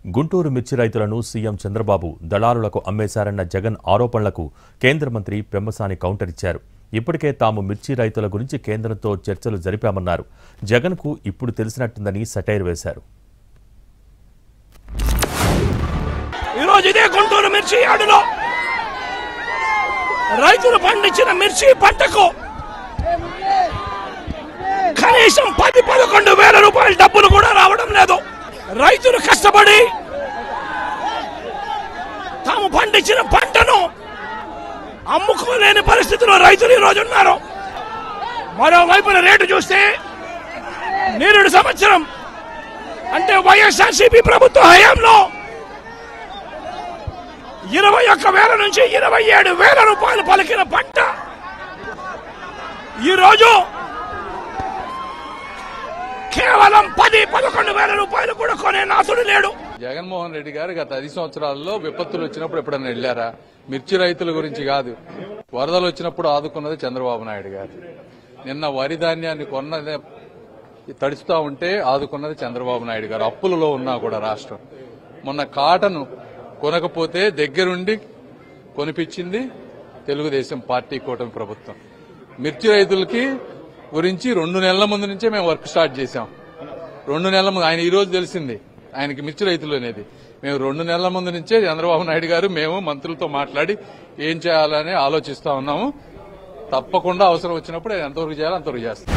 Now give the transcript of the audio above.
గుంటూరు మిర్చి రైతులను సీఎం చంద్రబాబు దళారులకు అమ్మేశారన్న జగన్ ఆరోపణలకు కేంద్ర మంత్రి పెమ్మసాని కౌంటర్ ఇచ్చారు. ఇప్పటికే తాము మిర్చి రైతుల గురించి కేంద్రంతో చర్చలు జరిపామన్నారు. జగన్కు ఇప్పుడు తెలిసినట్టుందని సెటైర్ వేశారు. ఈరోజు ఇదే గుంటూరు మిర్చి యార్డులో రైతులు పండించిన మిర్చి పంటకు కనీసం 10-11 వేల రూపాయల డబ్బులు కూడా రావడం లేదు. రైతులు కష్టపడి తాము పండించిన పంటను అమ్ముకోలేని పరిస్థితిలో రైతులు ఈరోజు ఉన్నారు. మరోవైపున రేటు చూస్తే నిరుడు సంవత్సరం అంటే వైఎస్ఆర్సీపీ ప్రభుత్వ హయాంలో 21,000 నుంచి 27,000 రూపాయలు పలికిన పంట ఈరోజు కేవలం 10-11 వేల రూపాయలు కూడా కొనే నాథుడు లేడు. జగన్మోహన్ రెడ్డి గారు గత 10 సంవత్సరాల్లో విపత్తులు వచ్చినప్పుడు ఎప్పుడన్నా వెళ్లారా? మిర్చి రైతుల గురించి కాదు, వరదలు వచ్చినప్పుడు ఆదుకున్నది చంద్రబాబు నాయుడు గారు. నిన్న వరి ధాన్యాన్ని కొన్నది తడుచుతా ఉంటే ఆదుకున్నది చంద్రబాబు నాయుడు గారు. అప్పులలో ఉన్నా కూడా రాష్ట్రం మొన్న కాటను కొనకపోతే దగ్గరుండి కొనిపించింది తెలుగుదేశం పార్టీ కూటమి ప్రభుత్వం. మిర్చి రైతులకి గురించి 2 నెలల ముందు నుంచే మేము వర్క్ స్టార్ట్ చేశాం. 2 నెలల ముందు ఆయన ఈ రోజు తెలిసింది ఆయనకి మిర్చి రైతులు అనేది. మేము 2 నెలల ముందు నుంచే చంద్రబాబు నాయుడు గారు మేము మంత్రులతో మాట్లాడి ఏం చేయాలని ఆలోచిస్తా ఉన్నాము. తప్పకుండా అవసరం వచ్చినప్పుడు ఎంతవరకు చేయాలో అంతవరకు చేస్తాం.